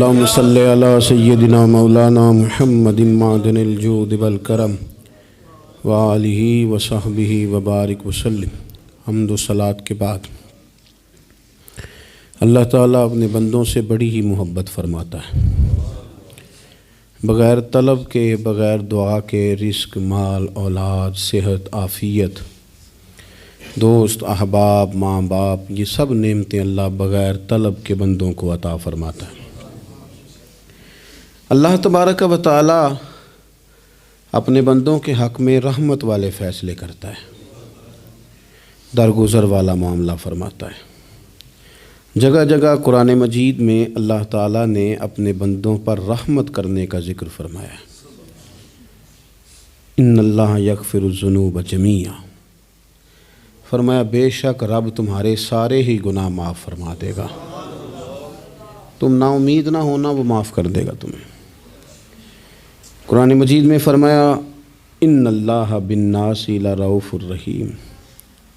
اللہم صلی علی سیدنا مولانا محمد معدن الجود والکرم وآلہ وصحبہ وبارک وسلم۔ حمد و صلاۃ کے بعد اللہ تعالیٰ اپنے بندوں سے بڑی ہی محبت فرماتا ہے۔ بغیر طلب کے، بغیر دعا کے رزق، مال، اولاد، صحت، عافیت، دوست، احباب، ماں باپ، یہ سب نعمتیں اللہ بغیر طلب کے بندوں کو عطا فرماتا ہے۔ اللہ تبارک و تعالیٰ اپنے بندوں کے حق میں رحمت والے فیصلے کرتا ہے، درگزر والا معاملہ فرماتا ہے۔ جگہ جگہ قرآن مجید میں اللہ تعالیٰ نے اپنے بندوں پر رحمت کرنے کا ذکر فرمایا ہے۔ ان اللہ یغفر الذنوب جمیعا، فرمایا بے شک رب تمہارے سارے ہی گناہ معاف فرما دے گا، تم نا امید نہ ہونا، وہ معاف کر دے گا تمہیں۔ قرآن مجید میں فرمایا ان اللہ بالناس لرؤوف الرحیم،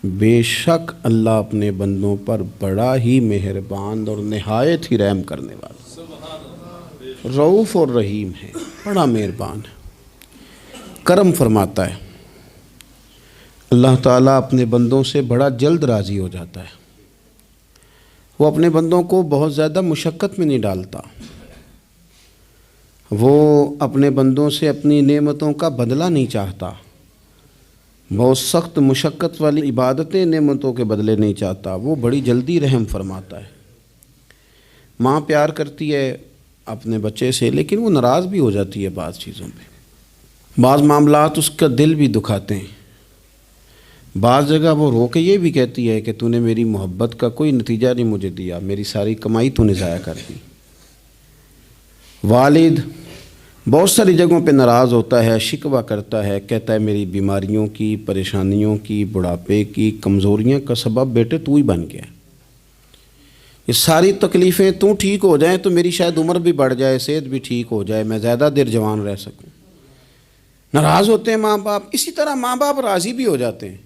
بے شک اللہ اپنے بندوں پر بڑا ہی مہربان اور نہایت ہی رحم کرنے والا، رؤوف اور رحیم ہے، بڑا مہربان ہے، کرم فرماتا ہے۔ اللہ تعالیٰ اپنے بندوں سے بڑا جلد راضی ہو جاتا ہے، وہ اپنے بندوں کو بہت زیادہ مشقت میں نہیں ڈالتا، وہ اپنے بندوں سے اپنی نعمتوں کا بدلہ نہیں چاہتا، بہت سخت مشقت والی عبادتیں نعمتوں کے بدلے نہیں چاہتا، وہ بڑی جلدی رحم فرماتا ہے۔ ماں پیار کرتی ہے اپنے بچے سے، لیکن وہ ناراض بھی ہو جاتی ہے بعض چیزوں پہ، بعض معاملات اس کا دل بھی دکھاتے ہیں، بعض جگہ وہ رو کے یہ بھی کہتی ہے کہ تو نے میری محبت کا کوئی نتیجہ نہیں مجھے دیا، میری ساری کمائی تو نے ضائع کر دی۔ والد بہت ساری جگہوں پہ ناراض ہوتا ہے، شکوہ کرتا ہے، کہتا ہے میری بیماریوں کی، پریشانیوں کی، بڑھاپے کی، کمزوریاں کا سبب بیٹے تو ہی بن گیا، یہ ساری تکلیفیں تو ٹھیک ہو جائیں تو میری شاید عمر بھی بڑھ جائے، صحت بھی ٹھیک ہو جائے، میں زیادہ دیر جوان رہ سکوں۔ ناراض ہوتے ہیں ماں باپ، اسی طرح ماں باپ راضی بھی ہو جاتے ہیں،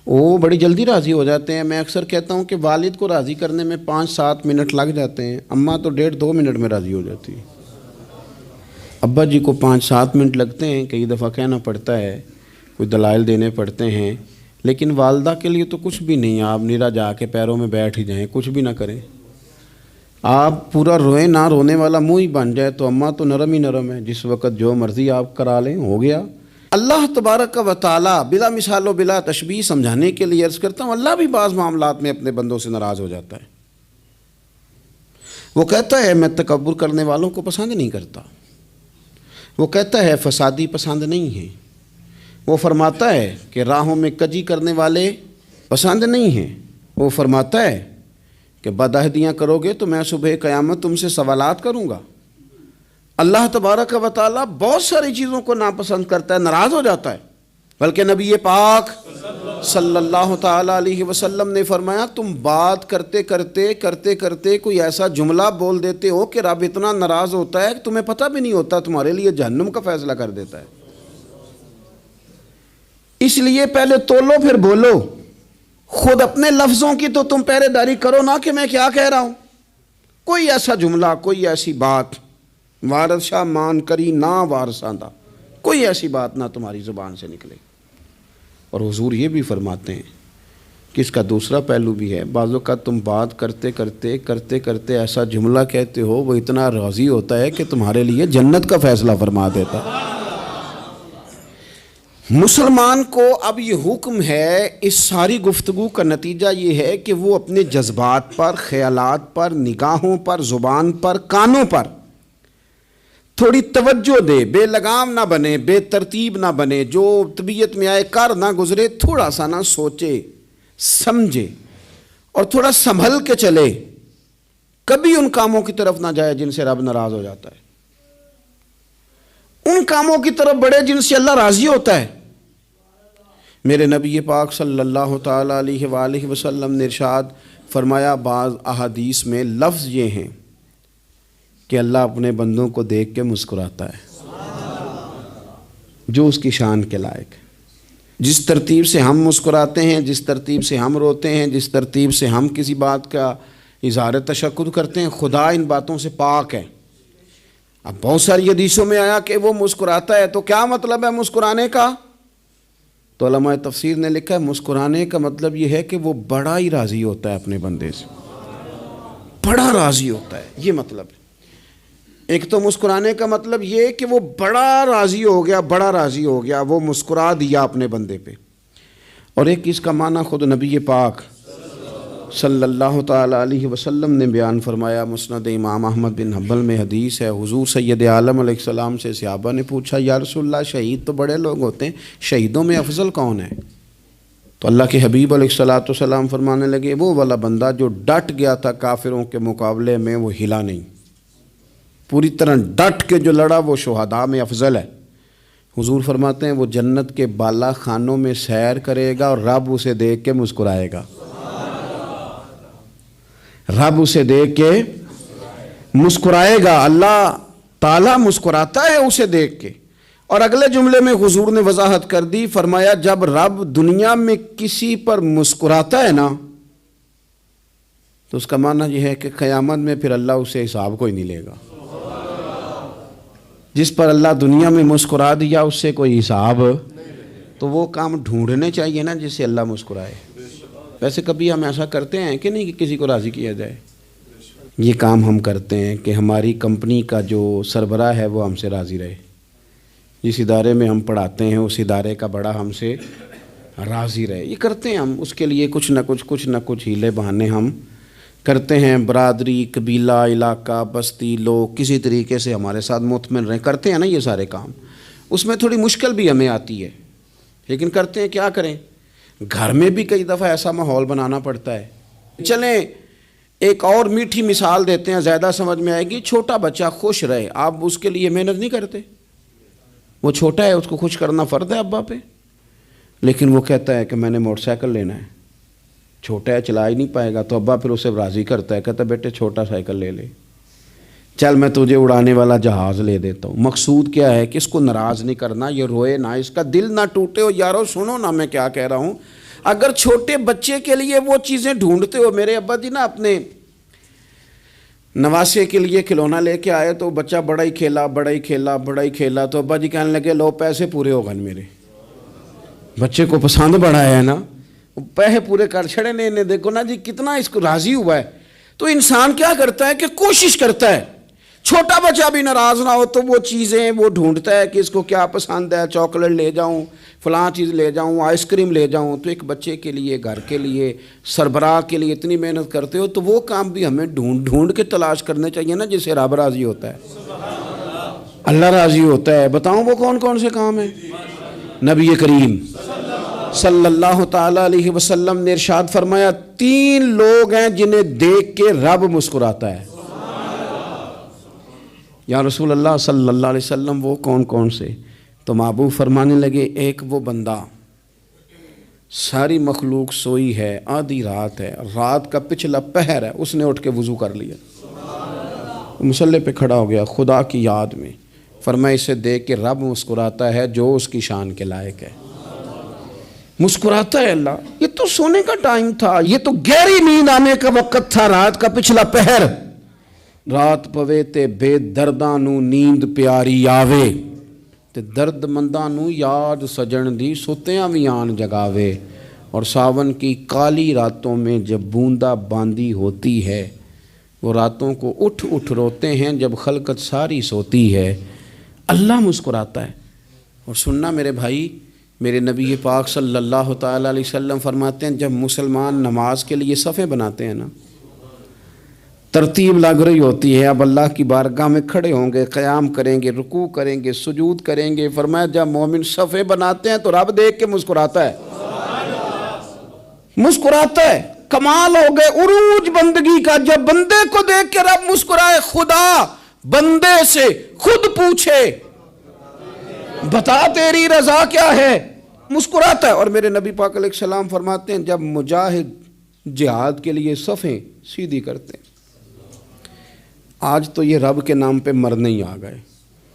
وہ بڑی جلدی راضی ہو جاتے ہیں۔ میں اکثر کہتا ہوں کہ والد کو راضی کرنے میں 5-7 منٹ لگ جاتے ہیں، اماں تو 1.5-2 منٹ میں راضی ہو جاتی ہے۔ ابا جی کو 5-7 منٹ لگتے ہیں، کئی دفعہ کہنا پڑتا ہے، کوئی دلائل دینے پڑتے ہیں، لیکن والدہ کے لیے تو کچھ بھی نہیں، آپ نیرا جا کے پیروں میں بیٹھ ہی جائیں، کچھ بھی نہ کریں، آپ پورا روئیں نہ، رونے والا منہ ہی بن جائے تو اماں تو نرم ہی نرم ہے، جس وقت جو مرضی آپ کرا لیں ہو گیا۔ اللہ تبارک و تعالیٰ بلا مثال و بلا تشبیہ سمجھانے کے لیے عرض کرتا ہوں، اللہ بھی بعض معاملات میں اپنے بندوں سے ناراض ہو جاتا ہے۔ وہ کہتا ہے میں تکبر کرنے والوں کو پسند نہیں کرتا، وہ کہتا ہے فسادی پسند نہیں ہیں، وہ فرماتا ہے کہ راہوں میں کجی کرنے والے پسند نہیں ہیں، وہ فرماتا ہے کہ بدعہدیاں کرو گے تو میں صبح قیامت تم سے سوالات کروں گا۔ اللہ تبارک و تعالیٰ بہت ساری چیزوں کو ناپسند کرتا ہے، ناراض ہو جاتا ہے، بلکہ نبی پاک صلی اللہ تعالیٰ علیہ وسلم نے فرمایا تم بات کرتے کوئی ایسا جملہ بول دیتے ہو کہ رب اتنا ناراض ہوتا ہے کہ تمہیں پتہ بھی نہیں ہوتا، تمہارے لیے جہنم کا فیصلہ کر دیتا ہے۔ اس لیے پہلے تولو پھر بولو، خود اپنے لفظوں کی تو تم پہرے داری کرو نا کہ میں کیا کہہ رہا ہوں۔ کوئی ایسا جملہ، کوئی ایسی بات وارث شاہ مان کری نہ وارثاں دا، کوئی ایسی بات نہ تمہاری زبان سے نکلے۔ اور حضور یہ بھی فرماتے ہیں کہ اس کا دوسرا پہلو بھی ہے، بعض اوقات تم بات کرتے ایسا جملہ کہتے ہو وہ اتنا راضی ہوتا ہے کہ تمہارے لیے جنت کا فیصلہ فرما دیتا ہے۔ مسلمان کو اب یہ حکم ہے، اس ساری گفتگو کا نتیجہ یہ ہے کہ وہ اپنے جذبات پر، خیالات پر، نگاہوں پر، زبان پر، کانوں پر تھوڑی توجہ دے، بے لگام نہ بنے، بے ترتیب نہ بنے، جو طبیعت میں آئے کر نہ گزرے، تھوڑا سا نہ سوچے سمجھے اور تھوڑا سنبھل کے چلے، کبھی ان کاموں کی طرف نہ جائے جن سے رب ناراض ہو جاتا ہے، ان کاموں کی طرف بڑھے جن سے اللہ راضی ہوتا ہے۔ میرے نبی پاک صلی اللہ تعالیٰ علیہ وآلہ وسلم نے ارشاد فرمایا، بعض احادیث میں لفظ یہ ہیں کہ اللہ اپنے بندوں کو دیکھ کے مسکراتا ہے جو اس کی شان کے لائق ہے۔ جس ترتیب سے ہم مسکراتے ہیں، جس ترتیب سے ہم روتے ہیں، جس ترتیب سے ہم کسی بات کا اظہار تشکر کرتے ہیں، خدا ان باتوں سے پاک ہے۔ اب بہت ساری حدیثوں میں آیا کہ وہ مسکراتا ہے، تو کیا مطلب ہے مسکرانے کا؟ تو علماء تفسیر نے لکھا ہے مسکرانے کا مطلب یہ ہے کہ وہ بڑا ہی راضی ہوتا ہے اپنے بندے سے، بڑا راضی ہوتا ہے، یہ مطلب ہے۔ ایک تو مسکرانے کا مطلب یہ کہ وہ بڑا راضی ہو گیا، بڑا راضی ہو گیا، وہ مسکرا دیا اپنے بندے پہ۔ اور ایک اس کا معنی خود نبی پاک صلی اللہ تعالیٰ علیہ وسلم نے بیان فرمایا، مسند امام احمد بن حنبل میں حدیث ہے، حضور سید عالم علیہ السلام سے صحابہ نے پوچھا یا رسول اللہ شہید تو بڑے لوگ ہوتے ہیں، شہیدوں میں افضل کون ہے؟ تو اللہ کے حبیب علیہ السلام فرمانے لگے وہ والا بندہ جو ڈٹ گیا تھا کافروں کے مقابلے میں، وہ ہلا نہیں، پوری طرح ڈٹ کے جو لڑا وہ شہداء میں افضل ہے۔ حضور فرماتے ہیں وہ جنت کے بالا خانوں میں سیر کرے گا اور رب اسے دیکھ کے مسکرائے گا، رب اسے دیکھ کے مسکرائے گا، اللہ تعالیٰ مسکراتا ہے اسے دیکھ کے۔ اور اگلے جملے میں حضور نے وضاحت کر دی، فرمایا جب رب دنیا میں کسی پر مسکراتا ہے نا تو اس کا معنی یہ ہے کہ قیامت میں پھر اللہ اسے حساب کوئی نہیں لے گا۔ جس پر اللہ دنیا میں مسکرا دیا اس سے کوئی حساب، تو وہ کام ڈھونڈنے چاہیے نا جس سے اللہ مسکرائے۔ ویسے کبھی ہم ایسا کرتے ہیں کہ نہیں کہ کسی کو راضی کیا جائے؟ یہ کام ہم کرتے ہیں کہ ہماری کمپنی کا جو سربراہ ہے وہ ہم سے راضی رہے، جس ادارے میں ہم پڑھاتے ہیں اس ادارے کا بڑا ہم سے راضی رہے، یہ کرتے ہیں ہم۔ اس کے لیے کچھ نہ کچھ ہیلے بہانے ہم کرتے ہیں، برادری، قبیلہ، علاقہ، بستی، لوگ کسی طریقے سے ہمارے ساتھ مطمئن رہیں، کرتے ہیں نا یہ سارے کام۔ اس میں تھوڑی مشکل بھی ہمیں آتی ہے لیکن کرتے ہیں، کیا کریں؟ گھر میں بھی کئی دفعہ ایسا ماحول بنانا پڑتا ہے۔ چلیں ایک اور میٹھی مثال دیتے ہیں، زیادہ سمجھ میں آئے گی۔ چھوٹا بچہ خوش رہے، آپ اس کے لیے محنت نہیں کرتے؟ وہ چھوٹا ہے، اس کو خوش کرنا فرض ہے ابا پہ، لیکن وہ کہتا ہے کہ میں نے موٹر سائیکل لینا ہے، چھوٹا ہے چلا ہی نہیں پائے گا، تو ابا پھر اسے راضی کرتا ہے، کہتا ہے بیٹے چھوٹا سائیکل لے لے، چل میں تجھے اڑانے والا جہاز لے دیتا ہوں۔ مقصود کیا ہے کہ اس کو ناراض نہیں کرنا، یہ روئے نہ، اس کا دل نہ ٹوٹے ہو۔ یارو سنو نا میں کیا کہہ رہا ہوں، اگر چھوٹے بچے کے لیے وہ چیزیں ڈھونڈتے ہو، میرے ابا جی نا اپنے نواسے کے لیے کھلونا لے کے آئے تو بچہ بڑا ہی کھیلا تو ابا جی کہنے لگے لو پیسے پورے ہو گئے میرے، بچے کو پسند بڑا ہے نا، پیسے پورے کر چھڑے نے، دیکھو نا جی کتنا اس کو راضی ہوا ہے۔ تو انسان کیا کرتا ہے کہ کوشش کرتا ہے، چھوٹا بچہ بھی ناراض نہ ہو تو وہ چیزیں وہ ڈھونڈتا ہے کہ اس کو کیا پسند ہے، چاکلیٹ لے جاؤں، فلاں چیز لے جاؤں، آئس کریم لے جاؤں۔ تو ایک بچے کے لیے، گھر کے لیے، سربراہ کے لیے اتنی محنت کرتے ہو، تو وہ کام بھی ہمیں ڈھونڈ کے تلاش کرنے چاہیے نا جس سے رب راضی ہوتا ہے، اللہ راضی ہوتا ہے۔ بتاؤں وہ کون سے کام ہیں؟ نبی کریم صلی اللہ تعالیٰ علیہ وسلم نے ارشاد فرمایا 3 لوگ ہیں جنہیں دیکھ کے رب مسکراتا ہے۔ یا رسول اللہ صلی اللہ علیہ وسلم وہ کون سے؟ تو محبوب فرمانے لگے ایک وہ بندہ ساری مخلوق سوئی ہے، آدھی رات ہے، رات کا پچھلا پہر ہے، اس نے اٹھ کے وضو کر لیا، مصلی پہ کھڑا ہو گیا خدا کی یاد میں، فرمایا اسے دیکھ کے رب مسکراتا ہے جو اس کی شان کے لائق ہے، مسکراتا ہے اللہ۔ یہ تو سونے کا ٹائم تھا، یہ تو گہری نیند آنے کا وقت تھا، رات کا پچھلا پہر، رات پوے تے بے درداں نو نیند پیاری آوے، تے درد منداں نو یاد سجن دی ستیاں وی آن جگاوے، اور ساون کی کالی راتوں میں جب بوندا باندی ہوتی ہے، وہ راتوں کو اٹھ روتے ہیں جب خلقت ساری سوتی ہے، اللہ مسکراتا ہے۔ اور سننا میرے بھائی، میرے نبی پاک صلی اللہ تعالیٰ علیہ وسلم فرماتے ہیں جب مسلمان نماز کے لیے صفیں بناتے ہیں نا، ترتیب لگ رہی ہوتی ہے، اب اللہ کی بارگاہ میں کھڑے ہوں گے، قیام کریں گے، رکوع کریں گے، سجود کریں گے، فرمایا جب مومن صفیں بناتے ہیں تو رب دیکھ کے مسکراتا ہے، مسکراتا ہے۔ کمال ہو گئے عروج بندگی کا، جب بندے کو دیکھ کے رب مسکرائے، خدا بندے سے خود پوچھے بتا تیری رضا کیا ہے، مسکراتا ہے۔ اور میرے نبی پاک علیہ السلام فرماتے ہیں جب مجاہد جہاد کے لیے صفیں سیدھی کرتے ہیں، آج تو یہ رب کے نام پہ مرنے ہی آ گئے،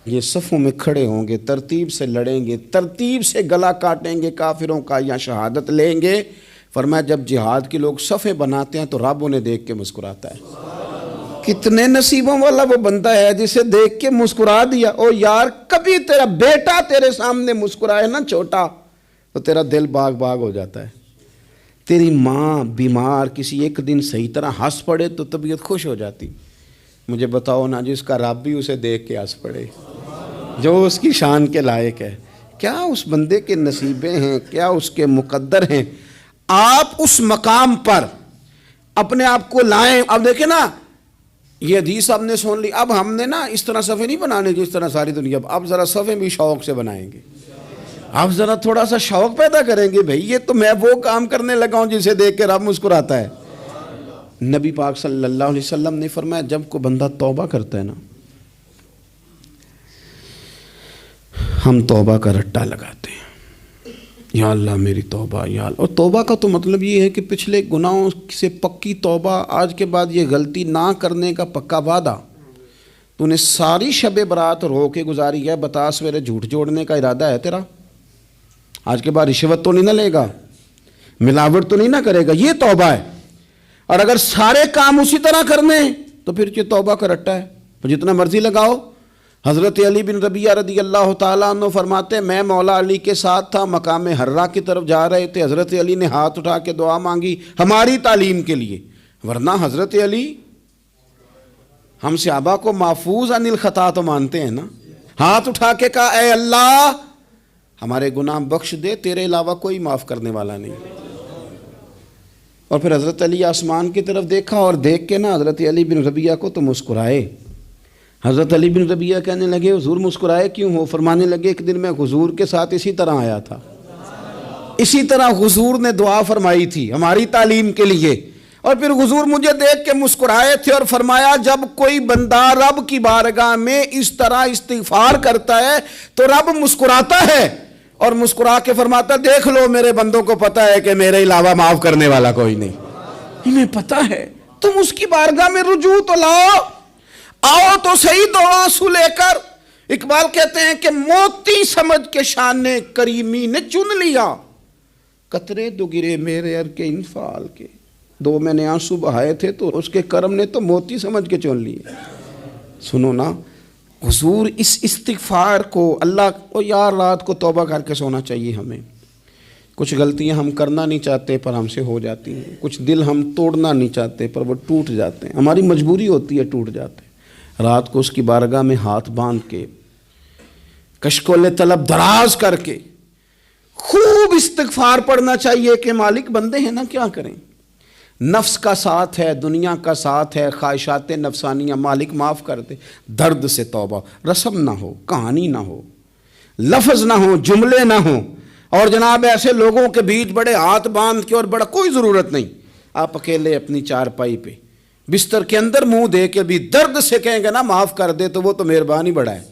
یہ صفوں میں کھڑے ہوں گے، ترتیب سے لڑیں گے، ترتیب سے گلا کاٹیں گے کافروں کا یا شہادت لیں گے، فرمایا جب جہاد کے لوگ صفیں بناتے ہیں تو رب انہیں دیکھ کے مسکراتا ہے۔ کتنے نصیبوں والا وہ بندہ ہے جسے دیکھ کے مسکرا دیا۔ او یار کبھی تیرا بیٹا تیرے سامنے مسکرائے نا چھوٹا تو تیرا دل باغ باغ ہو جاتا ہے۔ تیری ماں بیمار کسی ایک دن صحیح طرح ہنس پڑے تو طبیعت خوش ہو جاتی۔ مجھے بتاؤ نا جس کا رب بھی اسے دیکھ کے ہنس پڑے، جو اس کی شان کے لائق ہے، کیا اس بندے کے نصیبیں ہیں، کیا اس کے مقدر ہیں۔ آپ اس مقام پر اپنے آپ کو لائیں۔ اب دیکھیں نا یہ حدیث آپ نے سن لی، اب ہم نے نا اس طرح صفحے نہیں بنانے جس طرح ساری دنیا، اب ذرا صفحے بھی شوق سے بنائیں گے، اب ذرا تھوڑا سا شوق پیدا کریں گے۔ بھئی یہ تو میں وہ کام کرنے لگا ہوں جسے دیکھ کے رب مسکراتا ہے۔ نبی پاک صلی اللہ علیہ وسلم نے فرمایا جب کوئی بندہ توبہ کرتا ہے نا، ہم توبہ کا رٹا لگاتے ہیں، یا اللہ میری توبہ یا اللہ۔ اور توبہ کا تو مطلب یہ ہے کہ پچھلے گناہوں سے پکی توبہ، آج کے بعد یہ غلطی نہ کرنے کا پکا وعدہ۔ تو نے ساری شب برات رو کے گزاری ہے، بتا سویرے جھوٹ جوڑنے کا ارادہ ہے تیرا؟ آج کے بعد رشوت تو نہیں نہ لے گا، ملاوٹ تو نہیں نہ کرے گا، یہ توبہ ہے۔ اور اگر سارے کام اسی طرح کرنے تو پھر یہ توبہ کا رٹا ہے، تو جتنا مرضی لگاؤ۔ حضرت علی بن ربیعہ رضی اللہ تعالیٰ عنہ فرماتے ہیں میں مولا علی کے ساتھ تھا، مقام حرہ کی طرف جا رہے تھے، حضرت علی نے ہاتھ اٹھا کے دعا مانگی ہماری تعلیم کے لیے، ورنہ حضرت علی ہم صحابہ کو محفوظ عن الخطا تو مانتے ہیں نا۔ ہاتھ اٹھا کے کہا اے اللہ ہمارے گناہ بخش دے، تیرے علاوہ کوئی معاف کرنے والا نہیں۔ اور پھر حضرت علی آسمان کی طرف دیکھا اور دیکھ کے نا حضرت علی بن ربیعہ کو تو مسکرائے۔ حضرت علی بن ربیعہ کہنے لگے حضور مسکرائے کیوں ہو؟ فرمانے لگے ایک دن میں حضور کے ساتھ اسی طرح آیا تھا، اسی طرح حضور نے دعا فرمائی تھی ہماری تعلیم کے لیے، اور پھر حضور مجھے دیکھ کے مسکرائے تھے اور فرمایا جب کوئی بندہ رب کی بارگاہ میں اس طرح استغفار کرتا ہے تو رب مسکراتا ہے، اور مسکرا کے فرماتا دیکھ لو میرے بندوں کو پتہ ہے کہ میرے علاوہ معاف کرنے والا کوئی نہیں، انہیں پتہ ہے، تم اس کی بارگاہ میں رجوع تو لاؤ، آؤ تو صحیح دو آنسو لے کر۔ اقبال کہتے ہیں کہ موتی سمجھ کے شان کریمی نے چن لیا، قطرے دو گرے میرے ار کے انفعال کے، دو میں نے آنسو بہائے تھے تو اس کے کرم نے تو موتی سمجھ کے چن لیے۔ سنو نا حضور اس استغفار کو اللہ کو یار رات کو توبہ کر کے سونا چاہیے ہمیں۔ کچھ غلطیاں ہم کرنا نہیں چاہتے پر ہم سے ہو جاتی ہیں، کچھ دل ہم توڑنا نہیں چاہتے پر وہ ٹوٹ جاتے ہیں، ہماری مجبوری ہوتی ہے ٹوٹ جاتے ہیں۔ رات کو اس کی بارگاہ میں ہاتھ باندھ کے کشکول طلب دراز کر کے خوب استغفار پڑھنا چاہیے کہ مالک بندے ہیں نا کیا کریں، نفس کا ساتھ ہے، دنیا کا ساتھ ہے، خواہشات نفسانیہ، مالک معاف کر دے۔ درد سے توبہ، رسم نہ ہو، کہانی نہ ہو، لفظ نہ ہو، جملے نہ ہوں، اور جناب ایسے لوگوں کے بیچ بڑے ہاتھ باندھ کے اور بڑا کوئی ضرورت نہیں، آپ اکیلے اپنی چارپائی پہ بستر کے اندر منہ دے کے بھی درد سے کہیں گے نا معاف کر دے تو وہ تو مہربانی بڑا ہے۔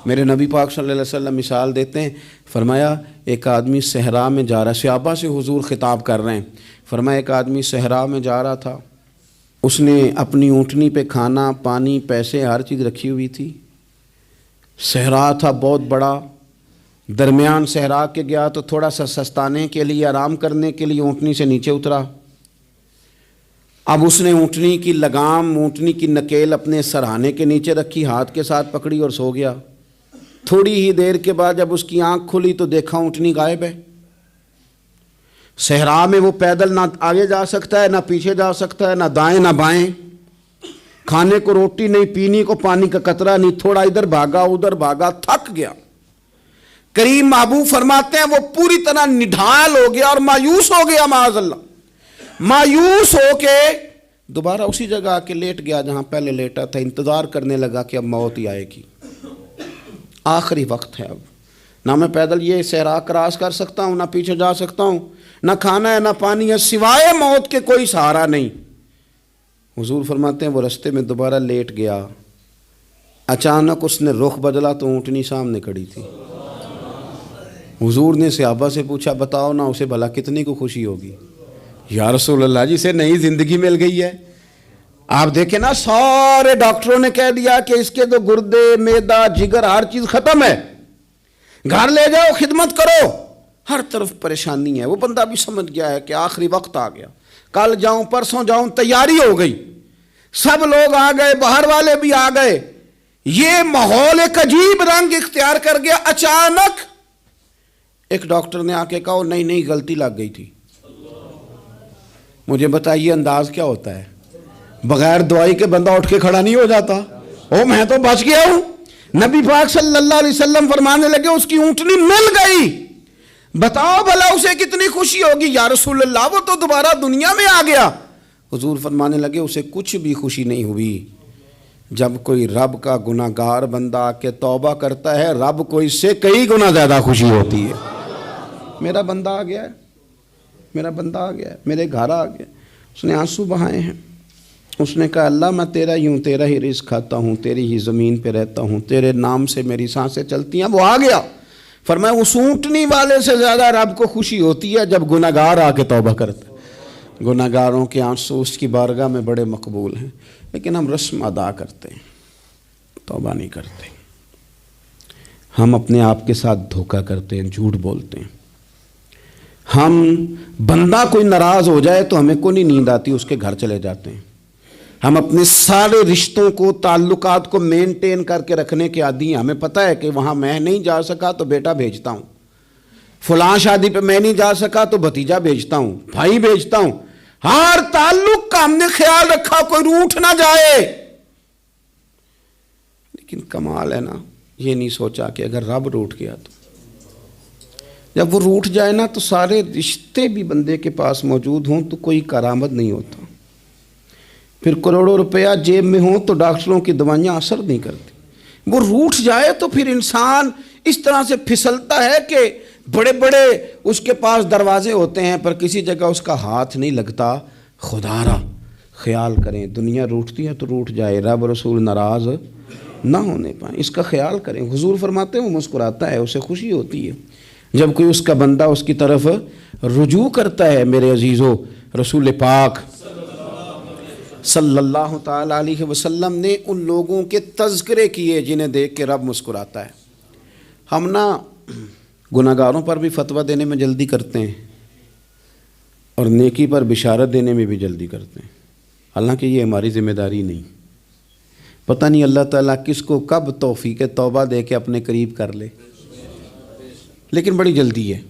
میرے نبی پاک صلی اللہ علیہ وسلم مثال دیتے ہیں، فرمایا ایک آدمی صحرا میں جا رہا، صحابہ سے حضور خطاب کر رہے ہیں، فرمایا ایک آدمی صحرا میں جا رہا تھا، اس نے اپنی اونٹنی پہ کھانا پانی پیسے ہر چیز رکھی ہوئی تھی، صحرا تھا بہت بڑا، درمیان صحرا کے گیا تو تھوڑا سا سستانے کے لیے آرام کرنے کے لیے اونٹنی سے نیچے اترا۔ اب اس نے اونٹنی کی لگام اونٹنی کی نکیل اپنے سرہانے کے نیچے رکھی، ہاتھ کے ساتھ پکڑی اور سو گیا۔ تھوڑی ہی دیر کے بعد جب اس کی آنکھ کھلی تو دیکھا اونٹنی غائب ہے۔ صحرا میں وہ پیدل نہ آگے جا سکتا ہے نہ پیچھے جا سکتا ہے، نہ دائیں نہ بائیں، کھانے کو روٹی نہیں، پینے کو پانی کا قطرہ نہیں، تھوڑا ادھر بھاگا ادھر بھاگا، تھک گیا۔ کریم محبوب فرماتے ہیں وہ پوری طرح نڈھال ہو گیا اور مایوس ہو گیا، معاذ اللہ، مایوس ہو کے دوبارہ اسی جگہ آ کے لیٹ گیا جہاں پہلے لیٹا تھا، انتظار کرنے لگا کہ اب موت ہی آئے گی، آخری وقت ہے، اب نہ میں پیدل یہ صحرا کراس کر سکتا ہوں، نہ پیچھے جا سکتا ہوں، نہ کھانا ہے نہ پانی ہے، سوائے موت کے کوئی سہارا نہیں۔ حضور فرماتے ہیں وہ رستے میں دوبارہ لیٹ گیا، اچانک اس نے رخ بدلا تو اونٹنی سامنے کھڑی تھی۔ حضور نے صحابہ سے پوچھا بتاؤ نا اسے بھلا کتنی کو خوشی ہوگی؟ یا رسول اللہ جی سے نئی زندگی مل گئی ہے۔ آپ دیکھیں نا سارے ڈاکٹروں نے کہہ دیا کہ اس کے تو گردے معدہ جگر ہر چیز ختم ہے، گھر لے جاؤ خدمت کرو، ہر طرف پریشانی ہے. وہ بندہ بھی سمجھ گیا ہے کہ آخری وقت آ گیا, کل جاؤں پرسوں جاؤں, تیاری ہو گئی, سب لوگ آ گئے, باہر والے بھی آ گئے, یہ ماحول ایک عجیب رنگ اختیار کر گیا. اچانک ایک ڈاکٹر نے آ کے کہا نہیں نہیں غلطی لگ گئی تھی. مجھے بتائیے انداز کیا ہوتا ہے؟ بغیر دوائی کے بندہ اٹھ کے کھڑا نہیں ہو جاتا. او میں تو بچ گیا ہوں. نبی پاک صلی اللہ علیہ وسلم فرمانے لگے اس کی اونٹنی مل گئی. بتاؤ بھلا اسے کتنی خوشی ہوگی. یا رسول اللہ وہ تو دوبارہ دنیا میں آ گیا. حضور فرمانے لگے اسے کچھ بھی خوشی نہیں ہوئی. جب کوئی رب کا گناہگار بندہ آ کے توبہ کرتا ہے, رب کو اس سے کئی گنا زیادہ خوشی ہوتی ہے. میرا بندہ آ گیا ہے, میرا بندہ آ گیا ہے, میرے گھر آ گیا. اس نے آنسو بہائے ہیں. اس نے کہا اللہ میں تیرا ہی ہوں, تیرا ہی رزق کھاتا ہوں, تیری ہی زمین پہ رہتا ہوں, تیرے نام سے میری سانسیں چلتی ہیں. وہ آ گیا. فرمایا اس اونٹنی والے سے زیادہ رب کو خوشی ہوتی ہے جب گناہگار آ کے توبہ کرتا ہے. گناہگاروں کے آنسو اس کی بارگاہ میں بڑے مقبول ہیں. لیکن ہم رسم ادا کرتے ہیں, توبہ نہیں کرتے. ہم اپنے آپ کے ساتھ دھوکہ کرتے ہیں, جھوٹ بولتے ہیں. ہم بندہ کوئی ناراض ہو جائے تو ہمیں کو نہیں نیند آتی, اس کے گھر چلے جاتے ہیں. ہم اپنے سارے رشتوں کو, تعلقات کو مینٹین کر کے رکھنے کے عادی ہیں. ہمیں پتہ ہے کہ وہاں میں نہیں جا سکا تو بیٹا بھیجتا ہوں, فلاں شادی پہ میں نہیں جا سکا تو بھتیجا بھیجتا ہوں, بھائی بھیجتا ہوں. ہر تعلق کا ہم نے خیال رکھا کوئی روٹھ نہ جائے. لیکن کمال ہے نا, یہ نہیں سوچا کہ اگر رب روٹھ گیا تو, جب وہ روٹھ جائے نا تو سارے رشتے بھی بندے کے پاس موجود ہوں تو کوئی کارآمد نہیں ہوتا. پھر کروڑوں روپیہ جیب میں ہوں تو ڈاکٹروں کی دوائیاں اثر نہیں کرتی. وہ روٹھ جائے تو پھر انسان اس طرح سے پھسلتا ہے کہ بڑے بڑے اس کے پاس دروازے ہوتے ہیں پر کسی جگہ اس کا ہاتھ نہیں لگتا. خدا را خیال کریں, دنیا روٹتی ہے تو روٹھ جائے, رب رسول ناراض نہ ہونے پائیں, اس کا خیال کریں. حضور فرماتے ہیں وہ مسکراتا ہے, اسے خوشی ہوتی ہے جب کوئی اس کا بندہ اس کی طرف رجوع کرتا ہے. میرے عزیزو, رسول پاک صلی اللہ تعالیٰ علیہ وسلم نے ان لوگوں کے تذکرے کیے جنہیں دیکھ کے رب مسکراتا ہے. ہم نا گناہگاروں پر بھی فتویٰ دینے میں جلدی کرتے ہیں اور نیکی پر بشارت دینے میں بھی جلدی کرتے ہیں, حالانکہ یہ ہماری ذمہ داری نہیں. پتہ نہیں اللہ تعالیٰ کس کو کب توفیق توبہ دے کے اپنے قریب کر لے, لیکن بڑی جلدی ہے,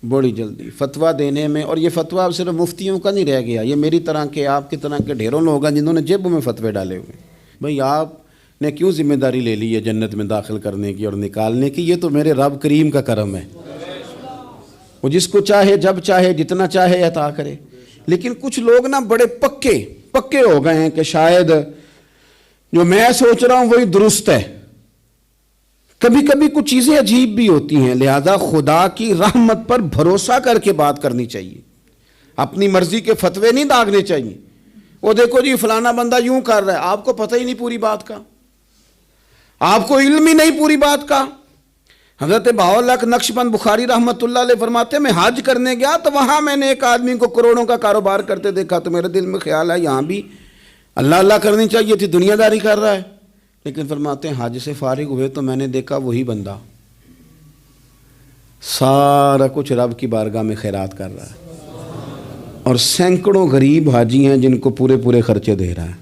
بڑی جلدی فتویٰ دینے میں. اور یہ فتویٰ اب صرف مفتیوں کا نہیں رہ گیا, یہ میری طرح کے, آپ کی طرح کے ڈھیروں لوگ ہیں جنہوں نے جیبوں میں فتوے ڈالے ہوئے. بھئی آپ نے کیوں ذمہ داری لے لی ہے جنت میں داخل کرنے کی اور نکالنے کی؟ یہ تو میرے رب کریم کا کرم ہے, وہ جس کو چاہے جب چاہے جتنا چاہے عطا کرے. لیکن کچھ لوگ نا بڑے پکے ہو گئے ہیں کہ شاید جو میں سوچ رہا ہوں وہی درست ہے. کبھی کبھی کچھ چیزیں عجیب بھی ہوتی ہیں, لہذا خدا کی رحمت پر بھروسہ کر کے بات کرنی چاہیے. اپنی مرضی کے فتوے نہیں داغنے چاہیے. وہ دیکھو جی فلانا بندہ یوں کر رہا ہے, آپ کو پتہ ہی نہیں پوری بات کا, آپ کو علم ہی نہیں پوری بات کا. حضرت بہاءاللہ نقشبند بخاری رحمۃ اللہ علیہ فرماتے ہیں میں حج کرنے گیا تو وہاں میں نے ایک آدمی کو کروڑوں کا کاروبار کرتے دیکھا تو میرے دل میں خیال ہے یہاں بھی اللہ اللہ کرنی چاہیے تھی, دنیا داری کر رہا ہے. لیکن فرماتے ہیں حج سے فارغ ہوئے تو میں نے دیکھا وہی بندہ سارا کچھ رب کی بارگاہ میں خیرات کر رہا ہے اور سینکڑوں غریب حاجی ہیں جن کو پورے خرچے دے رہا ہے.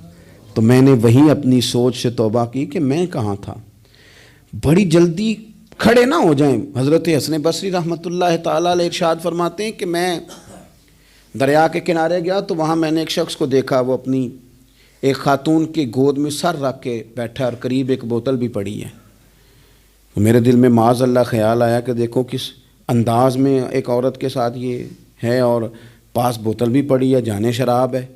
تو میں نے وہی اپنی سوچ سے توبہ کی کہ میں کہاں تھا. بڑی جلدی کھڑے نہ ہو جائیں. حضرت حسن بصری رحمۃ اللہ تعالیٰ علیہ ارشاد فرماتے ہیں کہ میں دریا کے کنارے گیا تو وہاں میں نے ایک شخص کو دیکھا, وہ اپنی ایک خاتون کی گود میں سر رکھ کے بیٹھا اور قریب ایک بوتل بھی پڑی ہے. تو میرے دل میں معاذ اللہ خیال آیا کہ دیکھو کس انداز میں ایک عورت کے ساتھ یہ ہے اور پاس بوتل بھی پڑی ہے, جانے شراب ہے.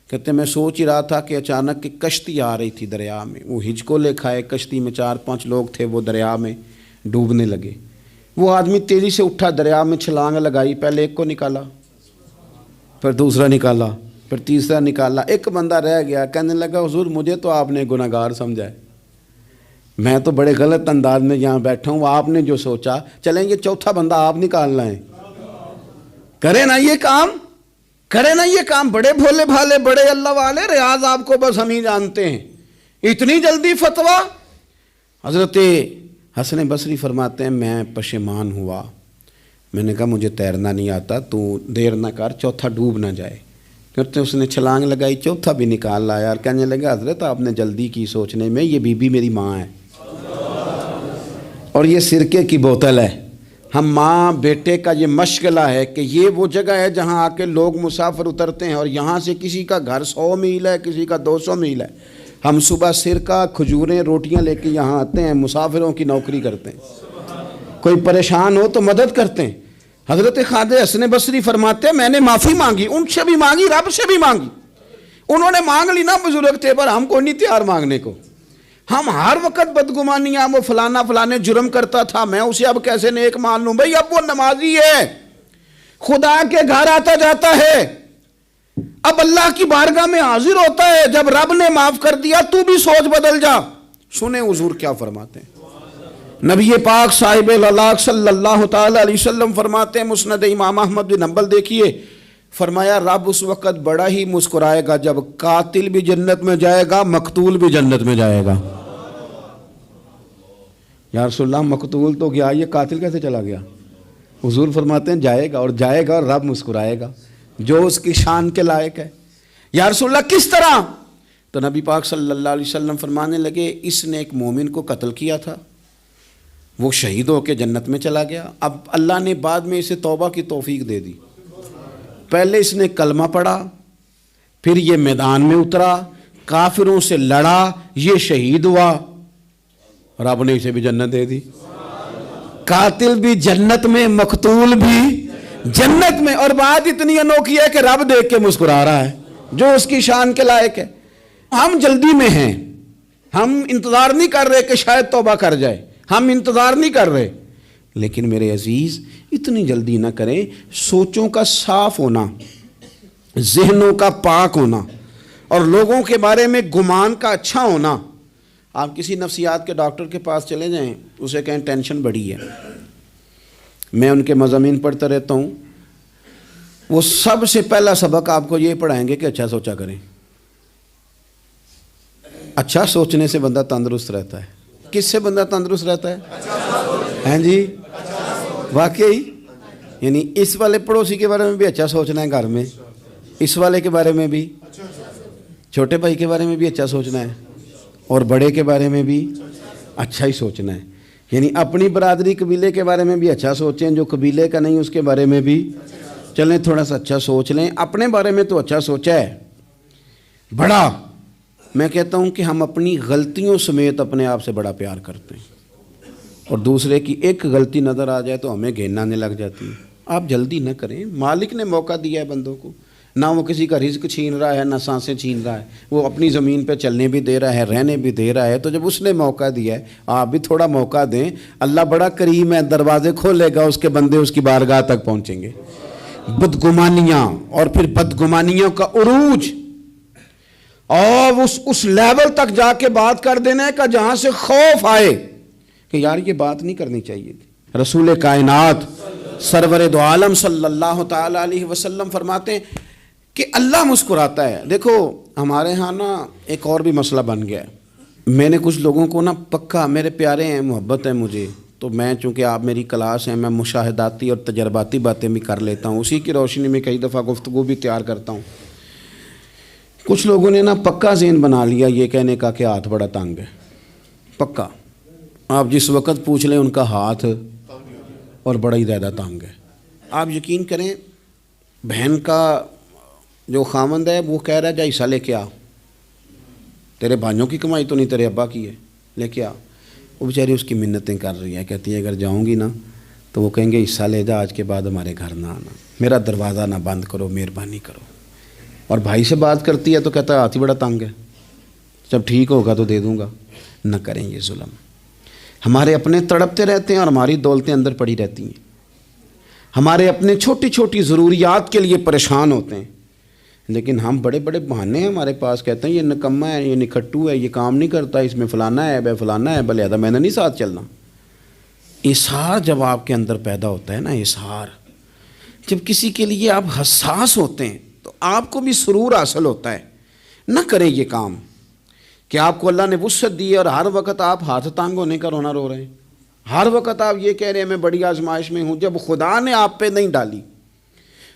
کہتے میں سوچ ہی رہا تھا کہ اچانک ایک کشتی آ رہی تھی دریا میں, وہ ہج کو لے کھائے, کشتی میں 4-5 لوگ تھے, وہ دریا میں ڈوبنے لگے. وہ آدمی تیزی سے اٹھا, دریا میں چھلانگ لگائی, پہلے ایک کو نکالا, پھر دوسرا نکالا, پھر تیسرا نکالا. ایک بندہ رہ گیا, کہنے لگا حضور مجھے تو آپ نے گناہگار سمجھا ہے, میں تو بڑے غلط انداز میں یہاں بیٹھا ہوں, آپ نے جو سوچا چلیں یہ چوتھا بندہ آپ نکالنا ہے, کرے نا یہ کام, کرے نا یہ کام. بڑے بھولے بھالے بڑے اللہ والے, ریاض آپ کو بس ہم ہی جانتے ہیں. اتنی جلدی فتویٰ. حضرت حسن بصری فرماتے ہیں میں پشیمان ہوا, میں نے کہا مجھے تیرنا نہیں آتا، تو دیر نہ کر، چوتھا ڈوب نہ جائے۔ کرتے اس نے چھلانگ لگائی، چوتھا بھی نکال لایا اور کہنے لگا حضرت آپ نے جلدی کی سوچنے میں، یہ بی بی میری ماں ہے اور یہ سرکے کی بوتل ہے۔ ہم ماں بیٹے کا یہ مشغلہ ہے کہ یہ وہ جگہ ہے جہاں آ کے لوگ مسافر اترتے ہیں، اور یہاں سے کسی کا گھر 100 میل ہے، کسی کا 200 میل ہے، ہم صبح سرکہ کھجوریں روٹیاں لے کے یہاں آتے ہیں، مسافروں کی نوکری کرتے ہیں، کوئی پریشان ہو تو مدد کرتے ہیں۔ حضرت خواجہ حسن بصری فرماتے ہیں میں نے معافی مانگی، ان سے بھی مانگی، رب سے بھی مانگی، انہوں نے مانگ لی نا بزرگ تھے، پر ہم کو نہیں تیار مانگنے کو۔ ہم ہر وقت بدگمانیاں، وہ فلانا فلانے جرم کرتا تھا، میں اسے اب کیسے نیک مان لوں؟ بھئی اب وہ نمازی ہے، خدا کے گھر آتا جاتا ہے، اب اللہ کی بارگاہ میں حاضر ہوتا ہے، جب رب نے معاف کر دیا تو بھی سوچ بدل جا۔ سنیں حضور کیا فرماتے ہیں، نبی پاک صاحب الاخلاق صلی اللہ تعالی علیہ وسلم فرماتے ہیں، مسند امام احمد بن حنبل دیکھیے، فرمایا رب اس وقت بڑا ہی مسکرائے گا جب قاتل بھی جنت میں جائے گا، مقتول بھی جنت میں جائے گا۔ یا رسول اللہ مقتول تو گیا، یہ قاتل کیسے چلا گیا؟ حضور فرماتے ہیں جائے گا، اور جائے گا اور رب مسکرائے گا، جو اس کی شان کے لائق ہے۔ یا رسول اللہ کس طرح؟ تو نبی پاک صلی اللہ علیہ وسلم فرمانے لگے اس نے ایک مومن کو قتل کیا تھا، وہ شہید ہو کے جنت میں چلا گیا، اب اللہ نے بعد میں اسے توبہ کی توفیق دے دی۔ پہلے اس نے کلمہ پڑھا، پھر یہ میدان میں اترا، کافروں سے لڑا، یہ شہید ہوا، رب نے اسے بھی جنت دے دی۔ قاتل بھی جنت میں، مقتول بھی جنت میں، اور بات اتنی انوکھی ہے کہ رب دیکھ کے مسکرا رہا ہے، جو اس کی شان کے لائق ہے۔ ہم جلدی میں ہیں، ہم انتظار نہیں کر رہے کہ شاید توبہ کر جائے، ہم انتظار نہیں کر رہے، لیکن میرے عزیز اتنی جلدی نہ کریں۔ سوچوں کا صاف ہونا، ذہنوں کا پاک ہونا، اور لوگوں کے بارے میں گمان کا اچھا ہونا۔ آپ کسی نفسیات کے ڈاکٹر کے پاس چلے جائیں، اسے کہیں ٹینشن بڑی ہے، میں ان کے مضامین پڑھتا رہتا ہوں، وہ سب سے پہلا سبق آپ کو یہ پڑھائیں گے کہ اچھا سوچا کریں۔ اچھا سوچنے سے بندہ تندرست رہتا ہے۔ کس سے بندہ تندرست رہتا ہے؟ ہیں جی واقعی، یعنی اس والے پڑوسی کے بارے میں بھی اچھا سوچنا ہے گھر میں، اس والے کے بارے میں بھی، چھوٹے بھائی کے بارے میں بھی اچھا سوچنا ہے، اور بڑے کے بارے میں بھی اچھا ہی سوچنا ہے۔ یعنی اپنی برادری قبیلے کے بارے میں بھی اچھا سوچیں، جو قبیلے کا نہیں اس کے بارے میں بھی چلیں تھوڑا سا اچھا سوچ لیں۔ اپنے بارے میں تو اچھا سوچا ہے بڑا، میں کہتا ہوں کہ ہم اپنی غلطیوں سمیت اپنے آپ سے بڑا پیار کرتے ہیں، اور دوسرے کی ایک غلطی نظر آ جائے تو ہمیں گھین آنے لگ جاتی ہے۔ آپ جلدی نہ کریں، مالک نے موقع دیا ہے بندوں کو، نہ وہ کسی کا رزق چھین رہا ہے، نہ سانسیں چھین رہا ہے، وہ اپنی زمین پہ چلنے بھی دے رہا ہے، رہنے بھی دے رہا ہے، تو جب اس نے موقع دیا ہے آپ بھی تھوڑا موقع دیں۔ اللہ بڑا کریم ہے، دروازے کھولے گا، اس کے بندے اس کی بارگاہ تک پہنچیں گے۔ بدگمانیاں اور پھر بدگمانیوں کا عروج، اور اس لیول تک جا کے بات کر دینا کا جہاں سے خوف آئے کہ یار یہ بات نہیں کرنی چاہیے تھی۔ رسول کائنات سرور دو عالم صلی اللہ تعالی علیہ وسلم فرماتے ہیں کہ اللہ مسکراتا ہے۔ دیکھو ہمارے ہاں نا ایک اور بھی مسئلہ بن گیا ہے، میں نے کچھ لوگوں کو نا پکا، میرے پیارے ہیں، محبت ہے مجھے، تو میں چونکہ آپ میری کلاس ہیں، میں مشاہداتی اور تجرباتی باتیں بھی کر لیتا ہوں، اسی کی روشنی میں کئی دفعہ گفتگو بھی تیار کرتا ہوں۔ کچھ لوگوں نے نا پکا ذہن بنا لیا یہ کہنے کا کہ ہاتھ بڑا تنگ ہے، پکا، آپ جس وقت پوچھ لیں ان کا ہاتھ اور بڑا ہی زیادہ تنگ ہے۔ آپ یقین کریں، بہن کا جو خامند ہے وہ کہہ رہا ہے جا حصہ لے کے آ، تیرے بھائیوں کی کمائی تو نہیں، تیرے ابا کی ہے، لے کے آ۔ وہ بیچاری اس کی منتیں کر رہی ہے، کہتی ہے اگر جاؤں گی نا تو وہ کہیں گے حصہ لے جا، آج کے بعد ہمارے گھر نہ آنا، میرا دروازہ نہ بند کرو، مہربانی کرو۔ اور بھائی سے بات کرتی ہے تو کہتا ہے ہاتھ ہی بڑا تنگ ہے، جب ٹھیک ہوگا تو دے دوں گا۔ نہ کریں یہ ظلم، ہمارے اپنے تڑپتے رہتے ہیں اور ہماری دولتیں اندر پڑی رہتی ہیں، ہمارے اپنے چھوٹی چھوٹی ضروریات کے لیے پریشان ہوتے ہیں، لیکن ہم بڑے بڑے بہانے ہیں ہمارے پاس، کہتے ہیں یہ نکمہ ہے، یہ نکھٹو ہے، یہ کام نہیں کرتا، اس میں فلانا ہے، بے فلانا ہے، بلے میں نے نہیں ساتھ چلنا۔ اظہار جب آپ کے اندر پیدا ہوتا ہے نا، اظہار جب کسی کے لیے آپ حساس ہوتے ہیں تو آپ کو بھی سرور حاصل ہوتا ہے۔ نہ کریں یہ کام کہ آپ کو اللہ نے وسعت دی ہے اور ہر وقت آپ ہاتھ تانگ ہونے کا رونا رو رہے ہیں، ہر وقت آپ یہ کہہ رہے ہیں میں بڑی آزمائش میں ہوں، جب خدا نے آپ پہ نہیں ڈالی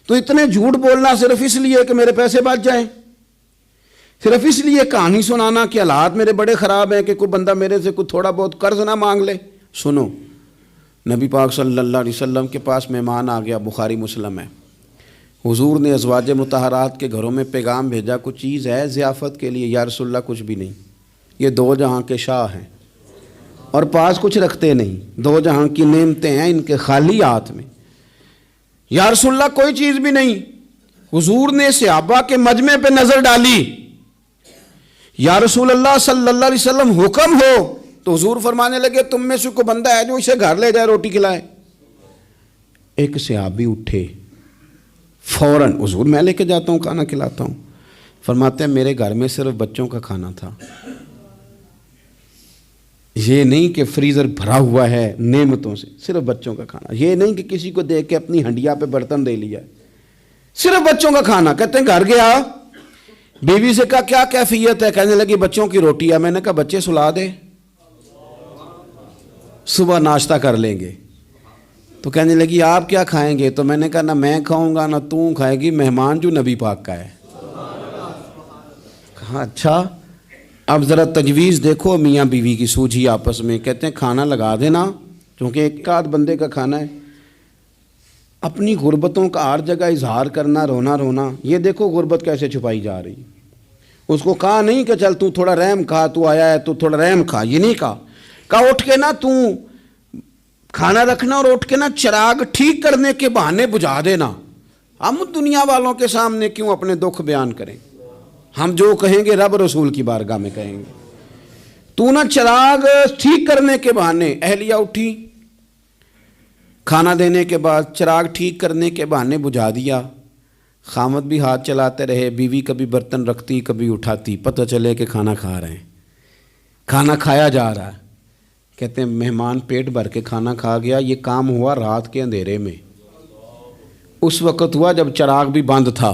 تو اتنے جھوٹ بولنا صرف اس لیے کہ میرے پیسے بچ جائیں، صرف اس لیے کہانی سنانا کہ حالات میرے بڑے خراب ہیں کہ کوئی بندہ میرے سے کوئی تھوڑا بہت قرض نہ مانگ لے۔ سنو، نبی پاک صلی اللہ علیہ وسلم کے پاس مہمان آ گیا، بخاری مسلم ہے، حضور نے ازواج مطہرات کے گھروں میں پیغام بھیجا کچھ چیز ہے ضیافت کے لیے؟ یا رسول اللہ کچھ بھی نہیں، یہ دو جہاں کے شاہ ہیں اور پاس کچھ رکھتے نہیں، دو جہاں کی نعمتیں ہیں ان کے خالی ہاتھ میں۔ یا رسول اللہ کوئی چیز بھی نہیں۔ حضور نے صحابہ کے مجمع پہ نظر ڈالی، یا رسول اللہ صلی اللہ علیہ وسلم حکم ہو، تو حضور فرمانے لگے تم میں سے کوئی بندہ ہے جو اسے گھر لے جائے روٹی کھلائے؟ ایک صحابی اٹھے فوراً، حضور میں لے کے جاتا ہوں کھانا کھلاتا ہوں۔ فرماتے ہیں میرے گھر میں صرف بچوں کا کھانا تھا، یہ نہیں کہ فریزر بھرا ہوا ہے نعمتوں سے، صرف بچوں کا کھانا، یہ نہیں کہ کسی کو دیکھ کے اپنی ہنڈیا پہ برتن دے لیا، صرف بچوں کا کھانا۔ کہتے ہیں گھر گیا، بیوی سے کہا کیا کیفیت ہے؟ کہنے لگی بچوں کی روٹی ہے۔ میں نے کہا بچے سلا دے، صبح ناشتہ کر لیں گے۔ تو کہنے لگی آپ کیا کھائیں گے؟ تو میں نے کہا نہ میں کھاؤں گا نہ تو کھائے گی، مہمان جو نبی پاک کا ہے۔ کہا اچھا، اب ذرا تجویز دیکھو میاں بیوی کی سوجھی آپس میں۔ کہتے ہیں کھانا لگا دینا، کیونکہ ایک آدھ بندے کا کھانا ہے۔ اپنی غربتوں کا ہر جگہ اظہار کرنا، رونا رونا، یہ دیکھو غربت کیسے چھپائی جا رہی۔ اس کو کہا نہیں کہ چل تو تھوڑا رحم کھا، تو آیا ہے تو تھوڑا رحم کھا، یہ نہیں کہا۔ کہا اٹھ کے نا تو کھانا رکھنا اور اٹھ کے نا چراغ ٹھیک کرنے کے بہانے بجھا دینا۔ ہم دنیا والوں کے سامنے کیوں اپنے دکھ بیان کریں؟ ہم جو کہیں گے رب رسول کی بارگاہ میں کہیں گے۔ تو نا چراغ ٹھیک کرنے کے بہانے، اہلیہ اٹھی، کھانا دینے کے بعد چراغ ٹھیک کرنے کے بہانے بجھا دیا۔ خامد بھی ہاتھ چلاتے رہے، بیوی کبھی برتن رکھتی کبھی اٹھاتی، پتہ چلے کہ کھانا کھا رہے ہیں، کھانا کھایا جا رہا ہے۔ کہتے ہیں مہمان پیٹ بھر کے کھانا کھا گیا۔ یہ کام ہوا رات کے اندھیرے میں، اس وقت ہوا جب چراغ بھی بند تھا،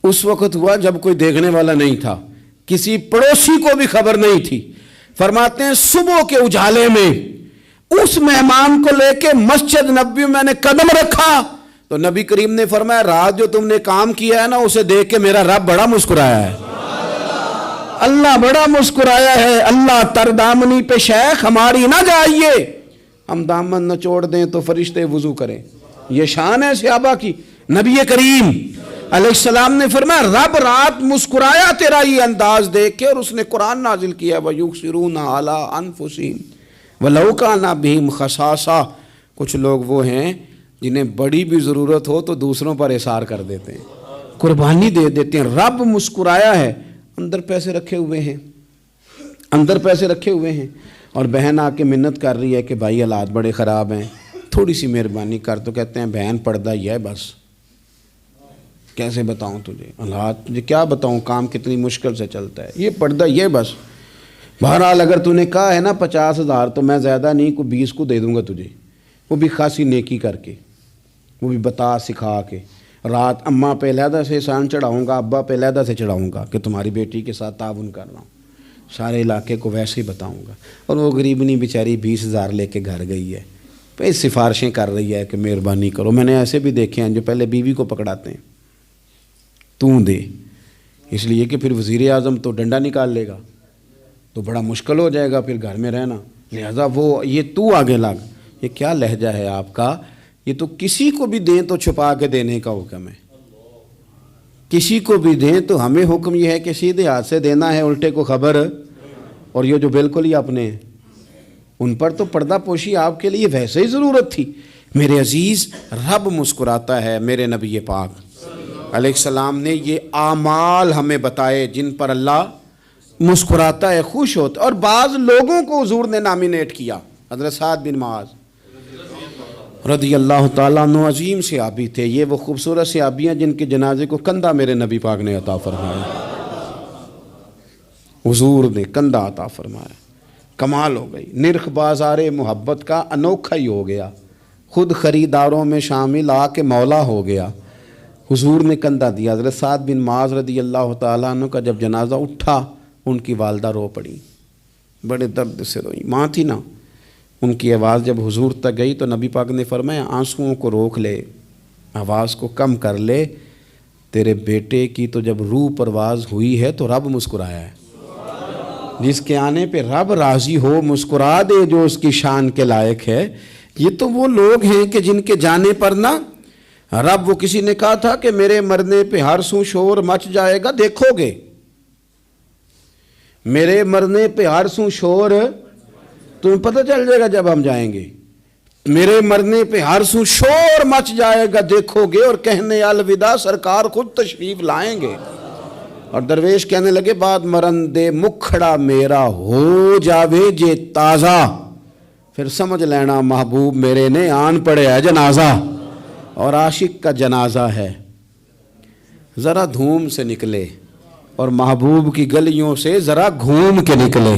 اس وقت ہوا جب کوئی دیکھنے والا نہیں تھا، کسی پڑوسی کو بھی خبر نہیں تھی۔ فرماتے ہیں صبح کے اجالے میں اس مہمان کو لے کے مسجد نبوی میں نے قدم رکھا تو نبی کریم نے فرمایا رات جو تم نے کام کیا ہے نا اسے دیکھ کے میرا رب بڑا مسکرایا ہے، اللہ بڑا مسکرایا ہے۔ اللہ تر دامنی پہ شیخ ہماری نہ جائیے، ہم دامن نہ چھوڑ دیں تو فرشتے وضو کریں۔ یہ شان ہے صحابہ کی۔ نبی کریم علیہ السلام نے فرمایا رب رات مسکرایا تیرا یہ انداز دیکھ کے، اور اس نے قرآن نازل کیا وَيُؤْثِرُونَ عَلَىٰ أَنفُسِهِمْ وَلَوْ كَانَ بِهِمْ خَصَاصَةٌ۔ کچھ لوگ وہ ہیں جنہیں بڑی بھی ضرورت ہو تو دوسروں پر اثار کر دیتے ہیں، قربانی دے دیتے ہیں۔ رب مسکرایا ہے، اندر پیسے رکھے ہوئے ہیں، اندر پیسے رکھے ہوئے ہیں، اور بہن آ کے منت کر رہی ہے کہ بھائی حالات بڑے خراب ہیں، تھوڑی سی مہربانی کر۔ تو کہتے ہیں بہن پردہ ہی ہے بس، کیسے بتاؤں تجھے حالات، تجھے کیا بتاؤں کام کتنی مشکل سے چلتا ہے، یہ پردہ یہ بس۔ بہرحال اگر تو نے کہا ہے نا 50,000 تو میں زیادہ نہیں کوئی 20 کو دے دوں گا تجھے، وہ بھی خاصی نیکی کر کے، وہ بھی بتا سکھا کے۔ رات اماں پہ علیحدہ سے احسان چڑھاؤں گا، ابا پہ علیحدہ سے چڑھاؤں گا کہ تمہاری بیٹی کے ساتھ تعاون کر رہا ہوں، سارے علاقے کو ویسے ہی بتاؤں گا۔ اور وہ غریبنی بیچاری 20,000 لے کے گھر گئی ہے، پھر سفارشیں کر رہی ہے کہ مہربانی کرو۔ میں نے ایسے بھی دیکھے ہیں جو پہلے بیوی کو پکڑاتے ہیں تو دے، اس لیے کہ پھر وزیر اعظم تو ڈنڈا نکال لے گا تو بڑا مشکل ہو جائے گا پھر گھر میں رہنا، لہذا وہ یہ تو آگے لگ۔ یہ کیا لہجہ ہے آپ کا؟ یہ تو کسی کو بھی دیں تو چھپا کے دینے کا حکم ہے، کسی کو بھی دیں تو ہمیں حکم یہ ہے کہ سیدھے ہاتھ سے دینا ہے، الٹے کو خبر۔ اور یہ جو بالکل ہی اپنے ہیں ان پر تو پردہ پوشی آپ کے لیے ویسے ہی ضرورت تھی۔ میرے عزیز، رب مسکراتا ہے۔ میرے نبی پاک علیہ السلام نے یہ اعمال ہمیں بتائے جن پر اللہ مسکراتا ہے، خوش ہوتا ہے۔ اور بعض لوگوں کو حضور نے نامینیٹ کیا، حضرت سعد بن معاذ رضی اللہ تعالیٰ عنہ عظیم صحابی تھے۔ یہ وہ خوبصورت صحابی ہیں جن کے جنازے کو کندھا میرے نبی پاک نے عطا فرمایا، حضور نے کندھا عطا فرمایا۔ کمال ہو گئی، نرخ بازار محبت کا انوکھا ہی ہو گیا، خود خریداروں میں شامل آ کے مولا ہو گیا۔ حضور نے کندھا دیا۔ حضرت سعد بن معاذ رضی اللہ تعالیٰ عنہ کا جب جنازہ اٹھا، ان کی والدہ رو پڑی، بڑے درد سے روئی، ماں تھی نا، ان کی آواز جب حضور تک گئی تو نبی پاک نے فرمایا آنسوؤں کو روک لے، آواز کو کم کر لے، تیرے بیٹے کی تو جب روح پرواز ہوئی ہے تو رب مسکرایا ہے، جس کے آنے پہ رب راضی ہو مسکرا دے جو اس کی شان کے لائق ہے۔ یہ تو وہ لوگ ہیں کہ جن کے جانے پر نا رب، وہ کسی نے کہا تھا کہ میرے مرنے پہ ہر سو شور مچ جائے گا، دیکھو گے میرے مرنے پہ ہر سو شور تمہیں پتہ چل جائے گا جب ہم جائیں گے، میرے مرنے پہ ہر سو شور مچ جائے گا دیکھو گے، اور کہنے الوداع سرکار خود تشریف لائیں گے۔ اور درویش کہنے لگے بعد مرندے مکھڑا میرا ہو جاوے جے تازہ، پھر سمجھ لینا محبوب میرے نے آن پڑے ہے جنازہ، اور عاشق کا جنازہ ہے۔ ذرا دھوم سے نکلے اور محبوب کی گلیوں سے ذرا گھوم کے نکلے۔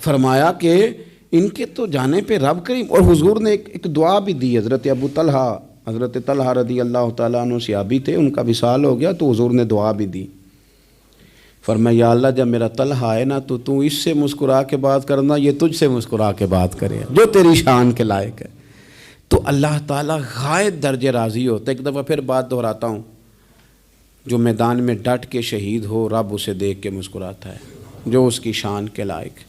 فرمایا کہ ان کے تو جانے پہ رب کریم، اور حضور نے ایک دعا بھی دی۔ حضرت طلحہ رضی اللہ تعالیٰ عنہ صحابی تھے، ان کا وصال ہو گیا تو حضور نے دعا بھی دی۔ فرمایا یا اللہ جب میرا طلحہ ہے نا تو اس سے مسکرا کے بات کرنا، یہ تجھ سے مسکرا کے بات کرے جو تیری شان کے لائق ہے۔ تو اللہ تعالیٰ غائب درجے راضی ہوتا ہے۔ ایک دفعہ پھر بات دہراتا ہوں، جو میدان میں ڈٹ کے شہید ہو رب اسے دیکھ کے مسکراتا ہے جو اس کی شان کے لائق،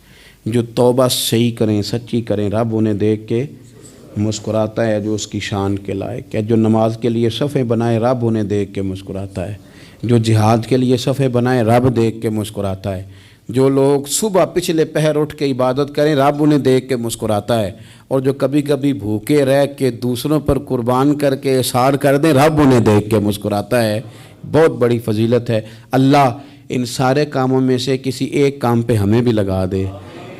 جو توبہ صحیح کریں سچی کریں رب انہیں دیکھ کے مسکراتا ہے جو اس کی شان کے لائق ہے، جو نماز کے لیے صفیں بنائے رب انہیں دیکھ کے مسکراتا ہے، جو جہاد کے لیے صفیں بنائے رب دیکھ کے مسکراتا ہے، جو لوگ صبح پچھلے پہر اٹھ کے عبادت کریں رب انہیں دیکھ کے مسکراتا ہے، اور جو کبھی کبھی بھوکے رہ کے دوسروں پر قربان کر کے اثار کر دیں رب انہیں دیکھ کے مسکراتا ہے۔ بہت بڑی فضیلت ہے۔ اللہ ان سارے کاموں میں سے کسی ایک کام پہ ہمیں بھی لگا دے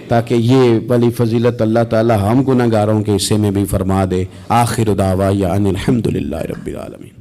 تاکہ یہ بڑی فضیلت اللہ تعالی ہم گناہگاروں کے حصے میں بھی فرما دے۔ آخر دعوانا ان الحمد للہ رب العالمین۔